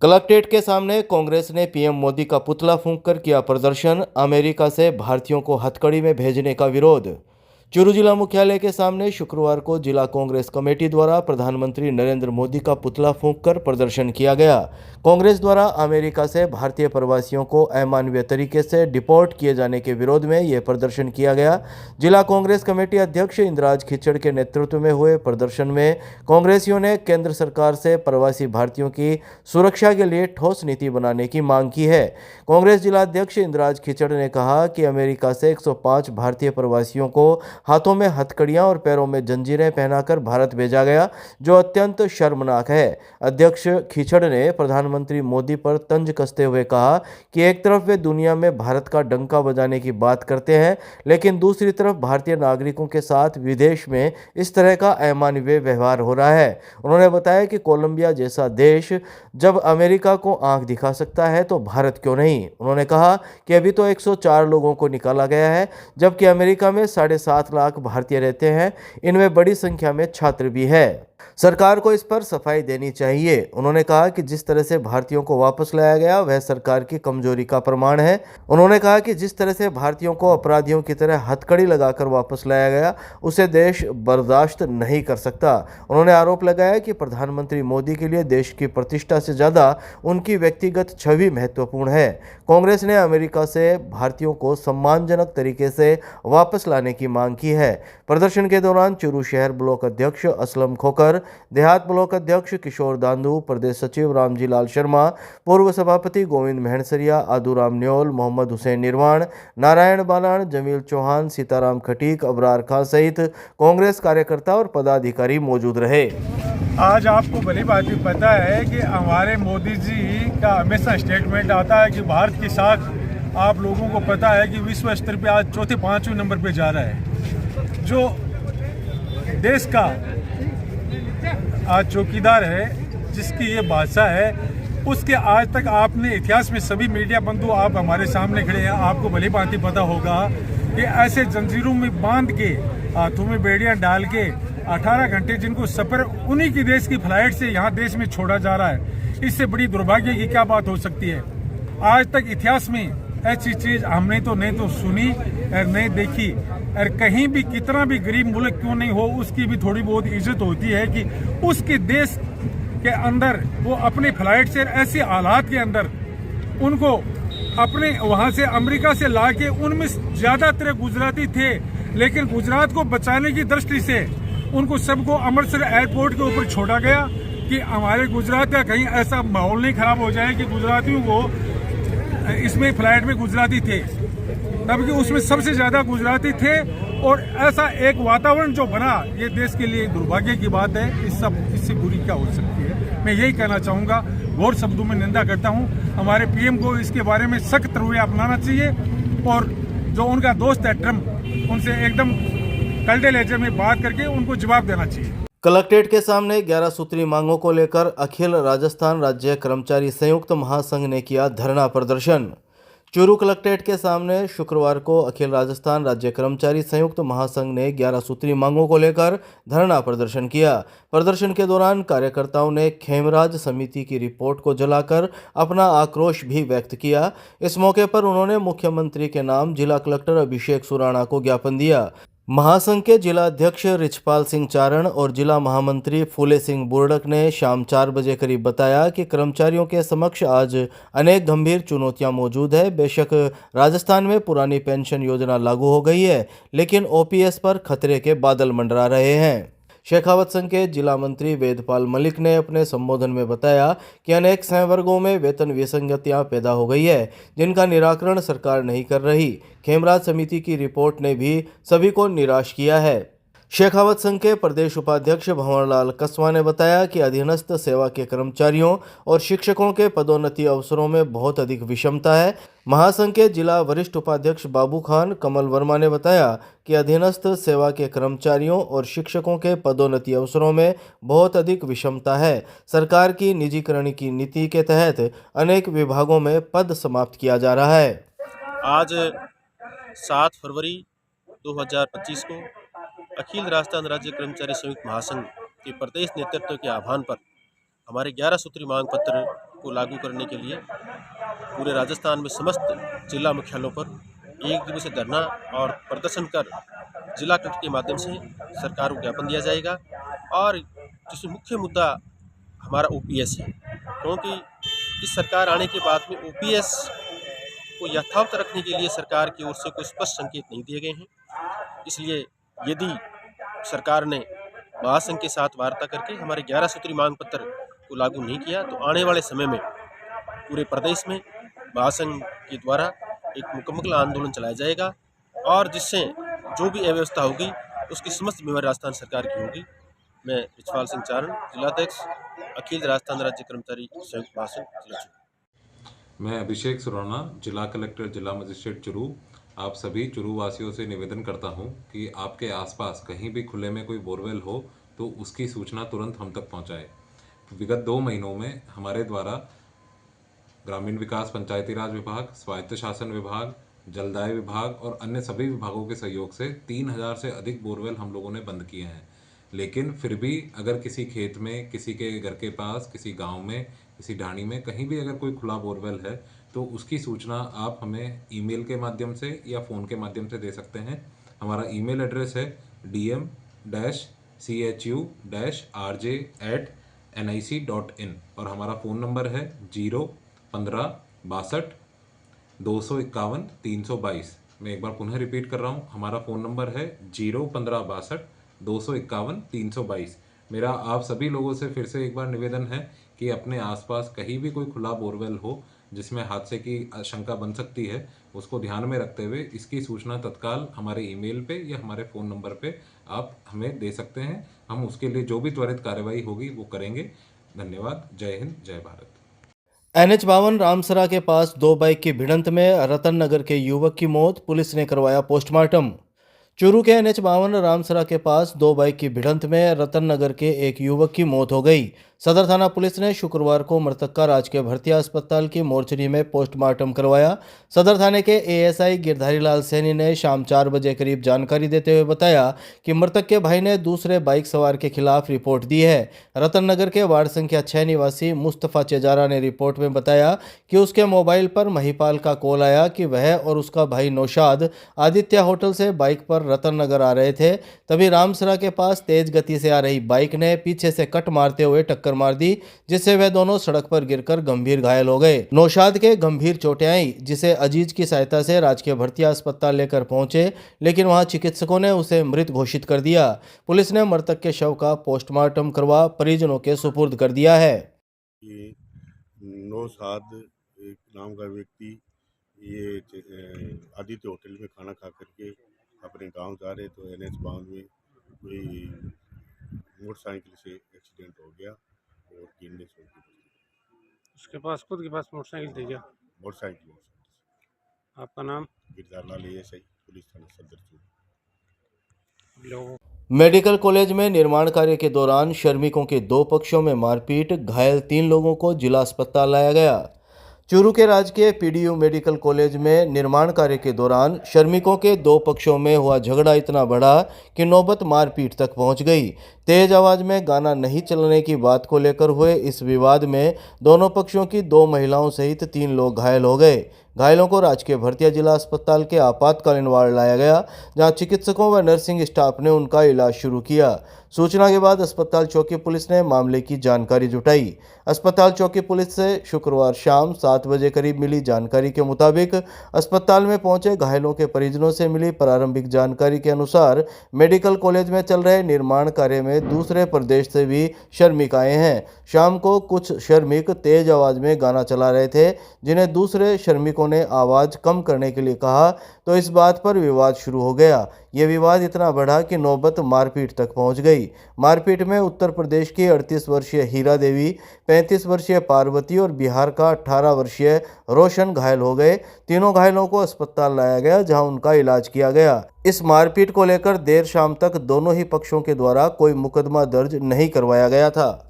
Collectorate के सामने कांग्रेस ने पीएम मोदी का पुतला फूंककर किया प्रदर्शन। अमेरिका से भारतीयों को हथकड़ी में भेजने का विरोध। चूरू जिला मुख्यालय के सामने शुक्रवार को जिला कांग्रेस कमेटी द्वारा प्रधानमंत्री नरेंद्र मोदी का पुतला फूंककर प्रदर्शन किया गया। कांग्रेस द्वारा अमेरिका से भारतीय प्रवासियों को अमानवीय तरीके से डिपोर्ट किए जाने के विरोध में यह प्रदर्शन किया गया। जिला कांग्रेस कमेटी अध्यक्ष इंद्राज खिचड़ के नेतृत्व में हुए प्रदर्शन में कांग्रेसियों ने केंद्र सरकार से प्रवासी भारतीयों की सुरक्षा के लिए ठोस नीति बनाने की मांग की है। कांग्रेस जिला अध्यक्ष इंद्राज खिचड़ ने कहा कि अमेरिका से 105 भारतीय प्रवासियों को हाथों में हथकड़ियां और पैरों में जंजीरें पहनाकर भारत भेजा गया, जो अत्यंत शर्मनाक है। अध्यक्ष खिचड़ ने प्रधानमंत्री मोदी पर तंज कसते हुए कहा कि एक तरफ वे दुनिया में भारत का डंका बजाने की बात करते हैं, लेकिन दूसरी तरफ भारतीय नागरिकों के साथ विदेश में इस तरह का अमानवीय व्यवहार हो रहा है। उन्होंने बताया कि कोलंबिया जैसा देश जब अमेरिका को आंख दिखा सकता है तो भारत क्यों नहीं। उन्होंने कहा कि अभी तो 104 लोगों को निकाला गया है, जबकि अमेरिका में 7.5 लाख भारतीय रहते हैं। इनमें बड़ी संख्या में छात्र भी है। सरकार को इस पर सफाई देनी चाहिए। उन्होंने कहा कि जिस तरह से भारतीयों को वापस लाया गया वह सरकार की कमजोरी का प्रमाण है। उन्होंने कहा कि जिस तरह से भारतीयों को अपराधियों की तरह हथकड़ी लगाकर वापस लाया गया उसे देश बर्दाश्त नहीं कर सकता। उन्होंने आरोप लगाया कि प्रधानमंत्री मोदी के लिए देश की प्रतिष्ठा से ज्यादा उनकी व्यक्तिगत छवि महत्वपूर्ण है। कांग्रेस ने अमेरिका से भारतीयों को सम्मानजनक तरीके से वापस लाने की मांग की है। प्रदर्शन के दौरान चूरू शहर ब्लॉक अध्यक्ष असलम खोकर, देहात ब्लॉक अध्यक्ष किशोर दांदू, प्रदेश सचिव रामजी लाल शर्मा, पूर्व सभापति गोविंद मेहणसरिया, आदूराम न्योल, मोहम्मद हुसैन निर्वाण, नारायण बालाण, जमील चौहान, सीताराम खटीक, अबरार खां सहित कांग्रेस कार्यकर्ता और पदाधिकारी मौजूद रहे। आज आपको भली बात पता है कि हमारे मोदी जी का हमेशा स्टेटमेंट आता है कि भारत की साख आप लोगों को पता है कि विश्व स्तर पे आज चौथे 5वें नंबर पे जा रहा है। जो देश का आज चौकीदार है, जिसकी ये भाषा है, उसके आज तक आपने इतिहास में सभी मीडिया बंधु आप हमारे सामने खड़े हैं, आपको भली भांति पता होगा कि ऐसे जंजीरों में बांध के हाथों में बेड़ियां डाल के 18 घंटे जिनको सफर उन्हीं की देश की फ्लाइट से यहाँ देश में छोड़ा जा रहा है, इससे बड़ी दुर्भाग्य की क्या बात हो सकती है। आज तक इतिहास में ऐसी चीज हमने तो नहीं तो सुनी और नहीं देखी। और कहीं भी कितना भी गरीब मुल्क क्यों नहीं हो, उसकी भी थोड़ी बहुत इज्जत होती है कि उसके देश के अंदर वो अपने फ्लाइट से ऐसे हालात के अंदर उनको अपने वहां से अमेरिका से ला के, उनमें ज्यादातर गुजराती थे, लेकिन गुजरात को बचाने की दृष्टि से उनको सबको अमृतसर एयरपोर्ट के ऊपर छोड़ा गया कि हमारे गुजरात का कहीं ऐसा माहौल नहीं खराब हो जाए कि गुजरातियों को इसमें फ्लाइट में गुजराती थे, तब कि उसमें सबसे ज्यादा गुजराती थे। और ऐसा एक वातावरण जो बना, ये देश के लिए दुर्भाग्य की बात है। इससे बुरी क्या हो सकती है। मैं यही कहना चाहूँगा, घोर शब्दों में निंदा करता हूँ। हमारे पीएम को इसके बारे में सख्त रवैया अपनाना चाहिए और जो उनका दोस्त है ट्रम्प, उनसे एकदम कड़े लहजे में बात करके उनको जवाब देना चाहिए। कलेक्ट्रेट के सामने 11 सूत्री मांगों को लेकर अखिल राजस्थान राज्य कर्मचारी संयुक्त महासंघ ने किया धरना प्रदर्शन। चूरू कलेक्ट्रेट के सामने शुक्रवार को अखिल राजस्थान राज्य कर्मचारी संयुक्त महासंघ ने 11 सूत्री मांगों को लेकर धरना प्रदर्शन किया। प्रदर्शन के दौरान कार्यकर्ताओं ने खेमराज समिति की रिपोर्ट को जलाकर अपना आक्रोश भी व्यक्त किया। इस मौके पर उन्होंने मुख्यमंत्री के नाम जिला कलेक्टर अभिषेक सुराणा को ज्ञापन दिया। महासंघ के जिला अध्यक्ष रिछपाल सिंह चारण और जिला महामंत्री फूले सिंह बुर्डक ने शाम 4 बजे करीब बताया कि कर्मचारियों के समक्ष आज अनेक गंभीर चुनौतियां मौजूद है। बेशक राजस्थान में पुरानी पेंशन योजना लागू हो गई है, लेकिन ओपीएस पर खतरे के बादल मंडरा रहे हैं। शेखावत संघ के जिला मंत्री वेदपाल मलिक ने अपने संबोधन में बताया कि अनेक संवर्गों में वेतन विसंगतियां पैदा हो गई है, जिनका निराकरण सरकार नहीं कर रही। खेमराज समिति की रिपोर्ट ने भी सभी को निराश किया है। शेखावत संघ के प्रदेश उपाध्यक्ष भंवरलाल कसवा ने बताया कि अधीनस्थ सेवा के कर्मचारियों और शिक्षकों के पदोन्नति अवसरों में बहुत अधिक विषमता है। महासंघ के जिला वरिष्ठ उपाध्यक्ष बाबू खान कमल वर्मा ने बताया कि अधीनस्थ सेवा के कर्मचारियों और शिक्षकों के पदोन्नति अवसरों में बहुत अधिक विषमता है। सरकार की निजीकरण की नीति के तहत अनेक विभागों में पद समाप्त किया जा रहा है। आज 7 फरवरी 2025 को अखिल राजस्थान राज्य कर्मचारी संयुक्त महासंघ के प्रदेश नेतृत्व के आह्वान पर हमारे 11 सूत्री मांग पत्र को लागू करने के लिए पूरे राजस्थान में समस्त जिला मुख्यालयों पर एक दिवसीय धरना और प्रदर्शन कर जिला कलेक्टर के माध्यम से सरकार को ज्ञापन दिया जाएगा। और जिसमें मुख्य मुद्दा हमारा ओपीएस है, क्योंकि इस सरकार आने के बाद में ओपीएस को यथावत रखने के लिए सरकार की ओर से कोई स्पष्ट संकेत नहीं दिए गए हैं। इसलिए यदि सरकार ने महासंघ के साथ वार्ता करके हमारे 11 सूत्री मांग पत्र को लागू नहीं किया तो आने वाले समय में पूरे प्रदेश में महासंघ के द्वारा एक मुकम्मल आंदोलन चलाया जाएगा और जिससे जो भी अव्यवस्था होगी उसकी समस्त जिम्मेवारी राजस्थान सरकार की होगी। मैं रिचपाल सिंह चारण, जिलाध्यक्ष अखिल राजस्थान राज्य कर्मचारी संयुक्त महासंघ जिला चुरू। मैं अभिषेक सुराना, जिला कलेक्टर जिला मजिस्ट्रेट चुरू, आप सभी चुरू वासियों से निवेदन करता हूं कि आपके आसपास कहीं भी खुले में कोई बोरवेल हो तो उसकी सूचना तुरंत हम तक पहुंचाएं। विगत 2 महीनों में हमारे द्वारा ग्रामीण विकास पंचायती राज विभाग, स्वायत्त शासन विभाग, जलदाय विभाग और अन्य सभी विभागों के सहयोग से 3000 से अधिक बोरवेल हम लोगों ने बंद किए हैं। लेकिन फिर भी अगर किसी खेत में, किसी के घर के पास, किसी गांव में, किसी ढाणी में कहीं भी अगर कोई खुला बोरवेल है तो उसकी सूचना आप हमें ईमेल के माध्यम से या फ़ोन के माध्यम से दे सकते हैं। हमारा ईमेल एड्रेस है dm-chu-rj@nic.in और हमारा फ़ोन नंबर है 015 62 251 322। मैं एक बार पुनः रिपीट कर रहा हूँ, हमारा फ़ोन नंबर है 015 62 251 322। मेरा आप सभी लोगों से फिर से एक बार निवेदन है कि अपने आसपास कहीं भी कोई खुला बोरवेल हो जिसमें हादसे की आशंका बन सकती है, उसको ध्यान में रखते हुए इसकी सूचना तत्काल हमारे ईमेल पे या हमारे फ़ोन नंबर पे आप हमें दे सकते हैं। हम उसके लिए जो भी त्वरित कार्रवाई होगी वो करेंगे। धन्यवाद। जय हिंद, जय भारत। NH52 रामसरा के पास 2 बाइक की भिड़ंत में रतन नगर के युवक की मौत, पुलिस ने करवाया पोस्टमार्टम। चूरू के NH52 रामसरा के पास 2 बाइक की भिड़ंत में रतन नगर के एक युवक की मौत हो गई। सदर थाना पुलिस ने शुक्रवार को मृतक का राजकीय भर्तिया अस्पताल की मोर्चरी में पोस्टमार्टम करवाया। सदर थाने के ASI गिरधारी लाल सैनी ने शाम 4 बजे करीब जानकारी देते हुए बताया कि मृतक के भाई ने दूसरे बाइक सवार के खिलाफ रिपोर्ट दी है। रतन नगर के वार्ड संख्या 6 निवासी मुस्तफ़ा चेजारा ने रिपोर्ट में बताया कि उसके मोबाइल पर महिपाल का कॉल आया कि वह और उसका भाई नौशाद आदित्य होटल से बाइक पर रतन नगर आ रहे थे। तभी रामसरा के पास तेज गति से आ रही बाइक ने पीछे से कट मारते हुए टक्कर मार दी, जिससे वे दोनों सड़क पर गिरकर गंभीर घायल हो गए। नौशाद के गंभीर चोटें आई, जिसे अजीज की सहायता से राजकीय भर्तिया अस्पताल लेकर पहुंचे, लेकिन वहां चिकित्सकों ने उसे मृत घोषित कर दिया। पुलिस ने मृतक के शव का पोस्टमार्टम करवा परिजनों के सुपुर्द कर दिया है। ये नौशाद एक नाम का व्यक्ति ये आदित्य होटल में खाना खा करके अपने गांव जा रहे तो NH52 में कोई मोटरसाइकिल से एक्सीडेंट हो गया और गिरने से उनकी मौत। उसके पास खुद के पास मोटरसाइकिल थी क्या? मोटरसाइकिल आपका नाम? गिरधारी लाल ASI पुलिस थाना सदर चूरू। लोगों मेडिकल कॉलेज में निर्माण कार्य के दौरान श्रमिकों के 2 पक्षों में मारपीट, घायल 3 लोगों को जिला अस्पताल लाया गया। चूरू के राजकीय PDU मेडिकल कॉलेज में निर्माण कार्य के दौरान श्रमिकों के 2 पक्षों में हुआ झगड़ा इतना बढ़ा कि नौबत मारपीट तक पहुंच गई। तेज आवाज में गाना नहीं चलने की बात को लेकर हुए इस विवाद में दोनों पक्षों की 2 महिलाओं सहित 3 लोग घायल हो गए। घायलों को राजकीय भर्तिया जिला अस्पताल के आपातकालीन वार्ड लाया गया, जहां चिकित्सकों व नर्सिंग स्टाफ ने उनका इलाज शुरू किया। सूचना के बाद अस्पताल चौकी पुलिस ने मामले की जानकारी जुटाई। अस्पताल चौकी पुलिस से शुक्रवार शाम 7 बजे करीब मिली जानकारी के मुताबिक अस्पताल में पहुंचे घायलों के परिजनों से मिली प्रारंभिक जानकारी के अनुसार मेडिकल कॉलेज में चल रहे निर्माण कार्य में दूसरे प्रदेश से भी श्रमिक आए हैं। शाम को कुछ श्रमिक तेज आवाज में गाना चला रहे थे, जिन्हें दूसरे श्रमिकों ने आवाज कम करने के लिए कहा, तो इस बात पर विवाद शुरू हो गया। ये विवाद इतना बढ़ा कि नौबत मारपीट तक पहुंच गई। मारपीट में उत्तर प्रदेश की 38 वर्षीय हीरा देवी, 35 वर्षीय पार्वती और बिहार का 18 वर्षीय रोशन घायल हो गए। तीनों घायलों को अस्पताल लाया गया, जहां उनका इलाज किया गया। इस मारपीट को लेकर देर शाम तक दोनों ही पक्षों के द्वारा कोई मुकदमा दर्ज नहीं करवाया गया था।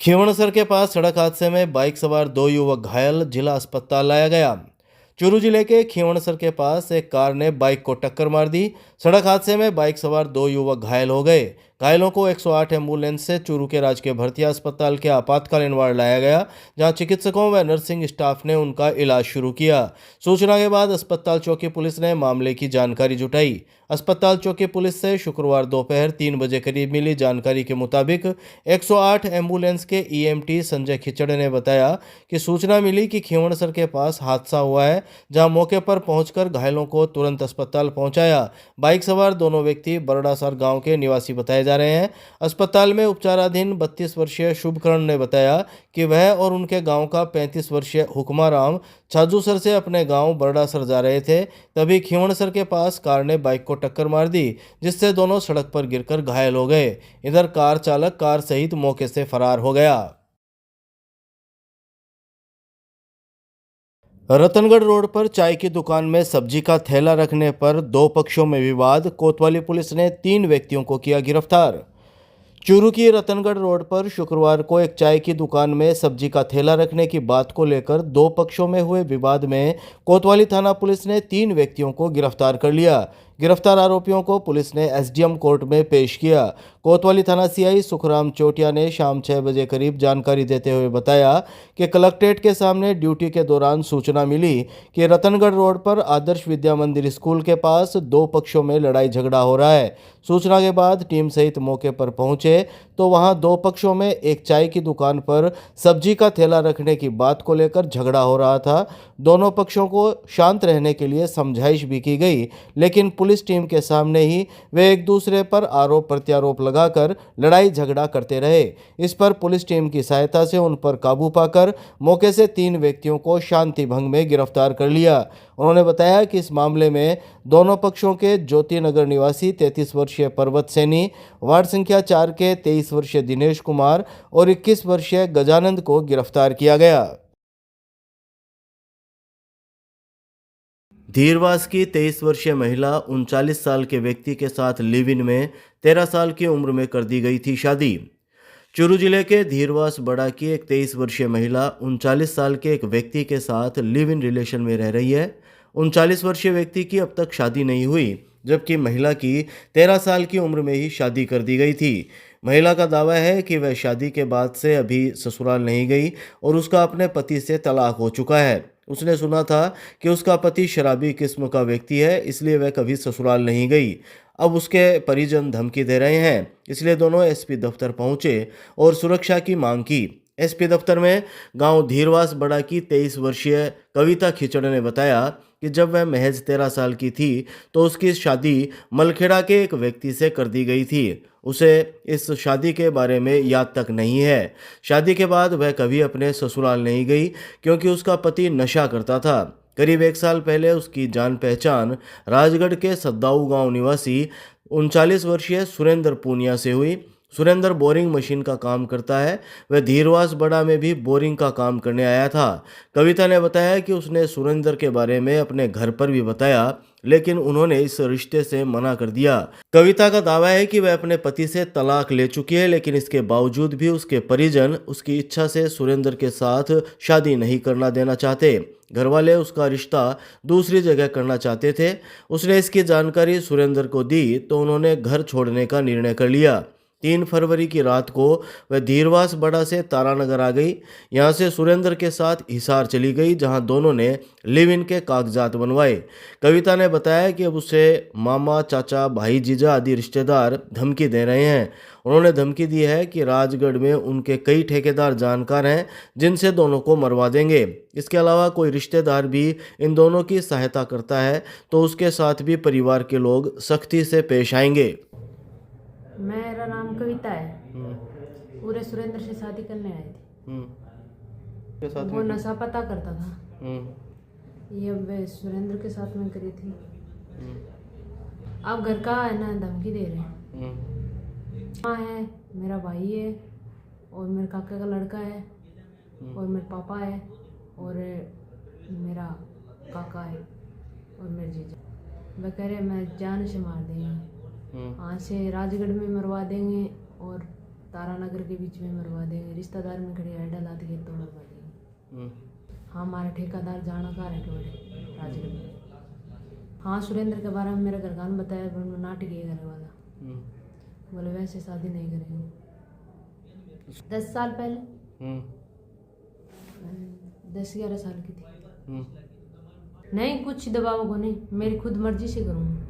खीवणसर के पास सड़क हादसे में बाइक सवार 2 युवक घायल, जिला अस्पताल लाया गया। चूरू जिले के खीवणसर के पास एक कार ने बाइक को टक्कर मार दी। सड़क हादसे में बाइक सवार 2 युवक घायल हो गए। घायलों को 108 एम्बुलेंस से चूरू के राजकीय भर्ती अस्पताल के आपातकालीन वार्ड लाया गया, जहां चिकित्सकों व नर्सिंग स्टाफ ने उनका इलाज शुरू किया। सूचना के बाद अस्पताल चौकी पुलिस ने मामले की जानकारी जुटाई। अस्पताल चौकी पुलिस से शुक्रवार दोपहर 3 बजे करीब मिली जानकारी के मुताबिक 108 एम्बुलेंस के ईएमटी संजय खिचड़ ने बताया कि सूचना मिली कि खीवणसर के पास हादसा हुआ है, जहां मौके पर पहुंचकर घायलों को तुरंत अस्पताल पहुंचाया। बाइक सवार दोनों व्यक्ति बरड़ासर गांव के निवासी बताए जा रहे हैं। अस्पताल में उपचाराधीन 32 वर्षीय शुभकरण ने बताया कि वह और उनके गांव का 35 वर्षीय हुक्माराम छाजूसर से अपने गांव बरड़ासर जा रहे थे। तभी खीवणसर के पास कार ने बाइक को टक्कर मार दी, जिससे दोनों सड़क पर गिरकर घायल हो गए। इधर कार चालक कार सहित मौके से फरार हो गया। रतनगढ़ रोड पर चाय की दुकान में सब्जी का थैला रखने पर दो पक्षों में विवाद, कोतवाली पुलिस ने 3 व्यक्तियों को किया गिरफ्तार। चूरू की रतनगढ़ रोड पर शुक्रवार को एक चाय की दुकान में सब्जी का थैला रखने की बात को लेकर दो पक्षों में हुए विवाद में कोतवाली थाना पुलिस ने 3 व्यक्तियों को गिरफ्तार कर लिया। गिरफ्तार आरोपियों को पुलिस ने एसडीएम कोर्ट में पेश किया। कोतवाली थाना सीआई सुखराम चोटिया ने शाम 6 बजे करीब जानकारी देते हुए बताया कि कलेक्ट्रेट के सामने ड्यूटी के दौरान सूचना मिली कि रतनगढ़ रोड पर आदर्श विद्या मंदिर स्कूल के पास 2 पक्षों में लड़ाई झगड़ा हो रहा है। सूचना के बाद टीम सहित मौके पर पहुंचे तो वहां 2 पक्षों में एक चाय की दुकान पर सब्जी का थैला रखने की बात को लेकर झगड़ा हो रहा था। दोनों पक्षों को शांत रहने के लिए समझाइश भी की गई, लेकिन पुलिस टीम के सामने ही वे एक दूसरे पर आरोप प्रत्यारोप लगाकर लड़ाई झगड़ा करते रहे। इस पर पुलिस टीम की सहायता से उन पर काबू पाकर मौके से 3 व्यक्तियों को शांति भंग में गिरफ्तार कर लिया। उन्होंने बताया कि इस मामले में दोनों पक्षों के ज्योति नगर निवासी 33 वर्षीय पर्वत सैनी, वार्ड संख्या 4 के 23 वर्षीय दिनेश कुमार और 21 वर्षीय गजानंद को गिरफ्तार किया गया। धीरवास की 23 वर्षीय महिला 39 साल के व्यक्ति के साथ लिव इन में 13 साल की उम्र में कर दी गई थी शादी। चूरू जिले के धीरवास बड़ा की एक 23 वर्षीय महिला 39 साल के एक व्यक्ति के साथ लिव इन रिलेशन में रह रही है। 39 वर्षीय व्यक्ति की अब तक शादी नहीं हुई, जबकि महिला की 13 साल की उम्र में ही शादी कर दी गई थी। महिला का दावा है कि वह शादी के बाद से अभी ससुराल नहीं गई और उसका अपने पति से तलाक हो चुका है। उसने सुना था कि उसका पति शराबी किस्म का व्यक्ति है, इसलिए वह कभी ससुराल नहीं गई। अब उसके परिजन धमकी दे रहे हैं, इसलिए दोनों एसपी दफ्तर पहुंचे और सुरक्षा की मांग की। एसपी दफ्तर में गांव धीरवास बड़ा की 23 वर्षीय कविता खिचड़ ने बताया कि जब वह महज 13 साल की थी तो उसकी शादी मलखेड़ा के एक व्यक्ति से कर दी गई थी। उसे इस शादी के बारे में याद तक नहीं है। शादी के बाद वह कभी अपने ससुराल नहीं गई क्योंकि उसका पति नशा करता था। करीब 1 साल पहले उसकी जान पहचान राजगढ़ के सद्दाऊ गांव निवासी 39 वर्षीय सुरेंद्र पूनिया से हुई। सुरेंद्र बोरिंग मशीन का काम करता है। वह धीरवास बड़ा में भी बोरिंग का काम करने आया था। कविता ने बताया कि उसने सुरेंद्र के बारे में अपने घर पर भी बताया, लेकिन उन्होंने इस रिश्ते से मना कर दिया। कविता का दावा है कि वह अपने पति से तलाक ले चुकी है, लेकिन इसके बावजूद भी उसके परिजन उसकी इच्छा से सुरेंद्र के साथ शादी नहीं करना देना चाहते। घरवाले उसका रिश्ता दूसरी जगह करना चाहते थे। उसने इसकी जानकारी सुरेंद्र को दी तो उन्होंने घर छोड़ने का निर्णय कर लिया। 3 फरवरी की रात को वह धीरवास बड़ा से तारानगर आ गई। यहाँ से सुरेंद्र के साथ हिसार चली गई, जहाँ दोनों ने लिव इन के कागजात बनवाए। कविता ने बताया कि अब उसे मामा, चाचा, भाई, जीजा आदि रिश्तेदार धमकी दे रहे हैं। उन्होंने धमकी दी है कि राजगढ़ में उनके कई ठेकेदार जानकार हैं जिनसे दोनों को मरवा देंगे। इसके अलावा कोई रिश्तेदार भी इन दोनों की सहायता करता है तो उसके साथ भी परिवार के लोग सख्ती से पेश आएंगे। मेरा नाम कविता है। पूरे सुरेंद्र से शादी करने आई थी। वो नशा पता करता था। ये अब सुरेंद्र के साथ में करी थी। अब घर का है ना धमकी दे रहे हैं। माँ है, मेरा भाई है और मेरे काका का लड़का है और मेरे पापा है और मेरा काका है और मेरे जीजा। वह कह रहे मैं जान से मार देंगे, वहाँ से राजगढ़ में मरवा देंगे और तारानगर के बीच में मरवा देंगे। रिश्तेदार में खड़े ऐड डाला के तो मरवा देंगे। हाँ, हमारा ठेकेदार जानकार है बड़े राजगढ़ में। हाँ, सुरेंद्र के बारे में मेरे घर का बताया, नाटक है घर वाला। बोले वैसे शादी नहीं करेंगे। 10 साल पहले 10-11 साल की थी। नहीं कुछ दबाव को नहीं, मेरी खुद मर्जी से करूँगी।